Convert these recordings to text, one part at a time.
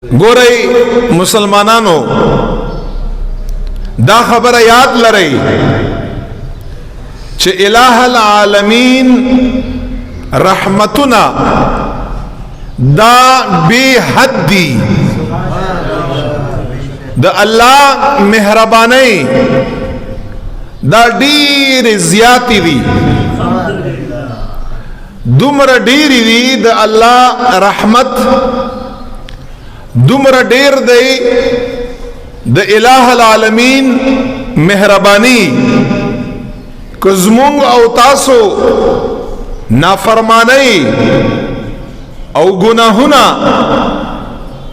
گورئی مسلمانانو دا خبر یاد لرئی چه الہ العالمین رحمتنا دا بے حد دی دا اللہ مہربانی دا ډیر زیاتی دی دومره ډیری دی دا اللہ رحمت دومره ډیر دی د الہ العالمین مهربانی که زمونږ او تاسو نافرمانی او گناهونه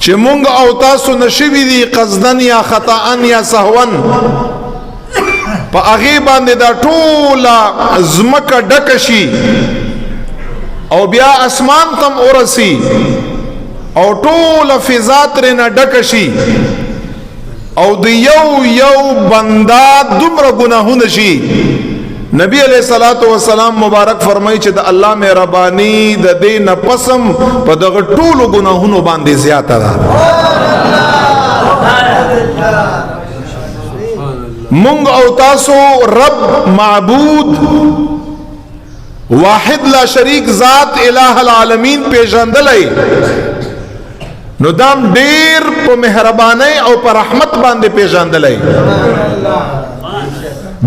چې مونږ او تاسو نشوي دي قصدن یا خطاً یا سهوا په هغې باندې دا ټوله ځمکه ډکه شي او بیا اسمان تم ورسي او ټول فضا ترنه ډکه شي او د یو بندا دومره ګناهونه شي نبی علیہ الصلوۃ والسلام مبارک فرمایي چې د الله مهرباني د دې نه پسم په دغه ټولو ګناهونو باندې زیاته ده مونږ او تاسو رب معبود واحد لا شریک ذات الہ العالمین پیژندلی نو دام ډیر په مهرباني او په رحمت باندې پیژندلی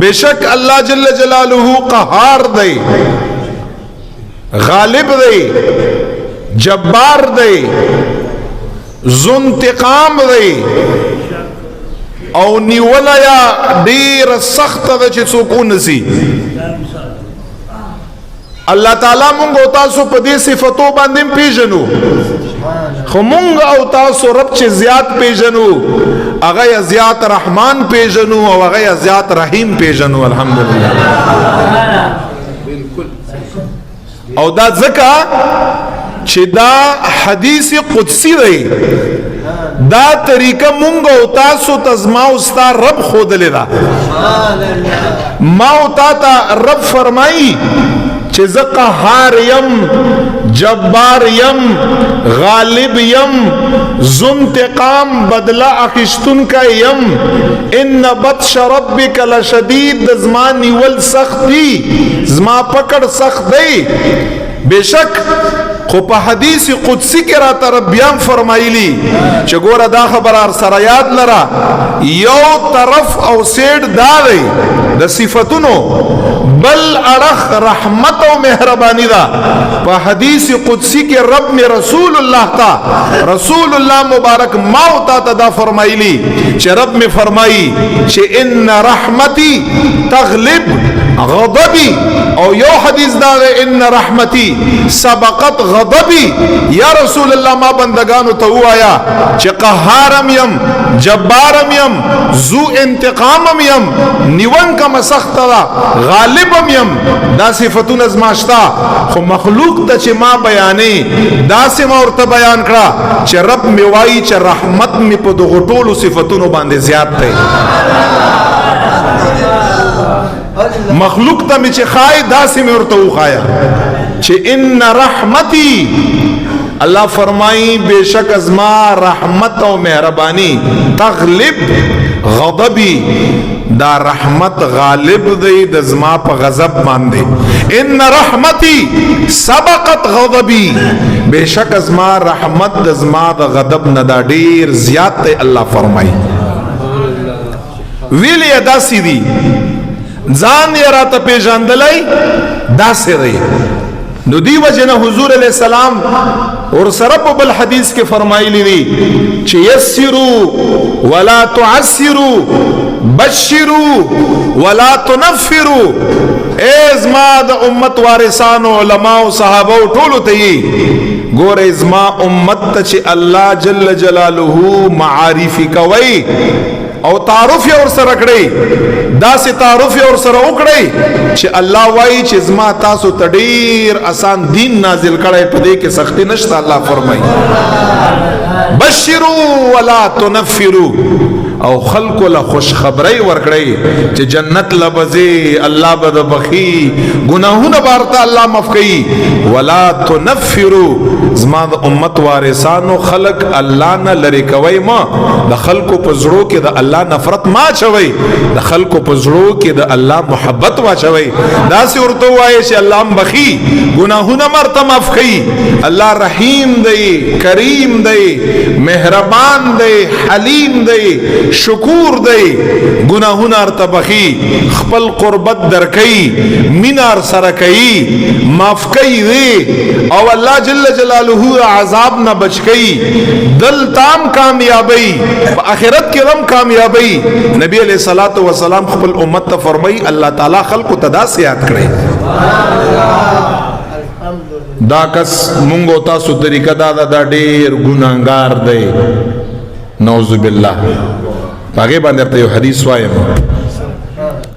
بشک الله جل جلاله قهار دی غالب دی جبار دی ذو انتقام دی او نیولیا ډیر سخت ده چې څوک ونسي الله تعالی مونږ او تاسو په دې صفاتو باندې پیژنو خو مونږ او تاسو رب چې زیات پیژنو هغه زیات رحمان پیژنو او هغه زیات رحیم پیژنو الحمدلله او دا ځکه چې دا حدیث قدسی دی دا طریقه مونږ او تاسو ته زما او ستا رب ښودلې ده ما او تا ته رب فرمایي چې زه قهار یم جبار یم غالب یم ذو انتقام بدله اخیستونکی یم ان بطش ربک لشدید د زما نیول سخت دی زما پکړ سخت دی بشک خو په حدیث قدسی کې راته ربیان فرمایلی چې ګوره دا خبره سره یاد لره یو طرف او سیډ دا دی د صفتونو بل اړخ رحمت او مهربانی دا په حدیث قدسی کې رب می رسول الله تا رسول الله مبارک ما او تا دا فرمایلی چې رب می فرمایي چې ان رحمتي تغلب غضبی او یو حدیث دا ان رحمتی سبقت غضبی یا رسول الله ما بندگانو ته وایا چې قهارم یم جبارم یم ذو انتقامم یم نیون کا مسخت دا غالبم یم دا صفاتون از ماشتا خو مخلوق ته چې ما بیانې دا سم ورته بیان کړه چې رب می وایي چې رحمت می په دغه ټولو صفاتونو باندې زیات دی مخلوق ته می چې خای داسې می ورته وخایا چې ان رحمتي الله فرمایي بشک از ما رحمت او مهرباني تغلب غضبي دا رحمت غالب دی د زما په غضب باندې ان رحمتي سبقت غضبي بشک از ما رحمت د زما د غضب نه دا ډیر زیات دی الله فرمایي ویلی ادا سیدی ځان یې راته پیژندلی داسې دی نو دی وجنه حضور علیہ السلام اور سره په بل حدیث کې فرمایلی دی چې یسروا ولا تعسروا بشروا ولا تنفروا ای زما د امت وارثانو علما او صحابه ټولو ته یې ګوره زما امت ته چې الله جل جلاله معارفي کوي او تعارف یې ورسره کړئ داسې تعارف یې ورسره وکړئ چې الله وایي چې زما تاسو ته ډېر آسان دین نازل کړی په دې کې سختی نشته الله فرمایي بشروا ولا تنفروا او خلق له خوشخبری ورکړي چې جنت لبزي الله بد بخي گناهونه بارته الله معاف کوي ولا تنفروا زما د امت وارثانو خلق الله نه لری کوي ما د خلقو په زړه کې د الله نفرت ما چوي د خلقو په زړه کې د الله محبت واچوي دا سي ورته وایي چې الله بخي گناهونه مرته معاف کوي الله رحیم دی کریم دی مهربان دی حلیم دی شکور دی گناهونه ارته بخي خپل قربت درکې مینار سره کوي معاف کوي وي او الله جل جلاله عذاب نه بچ کوي دل تام کامیابی آخرت کې هم کامیابی نبی علیہ الصلوۃ والسلام خپل امت ته فرمایي الله تعالی خلق تداسیات کړي دا کس مونږ تاسو طریقه دا ډېر ګناهګار دی نعوذ بالله هغه باندې ته یو حدیث وایم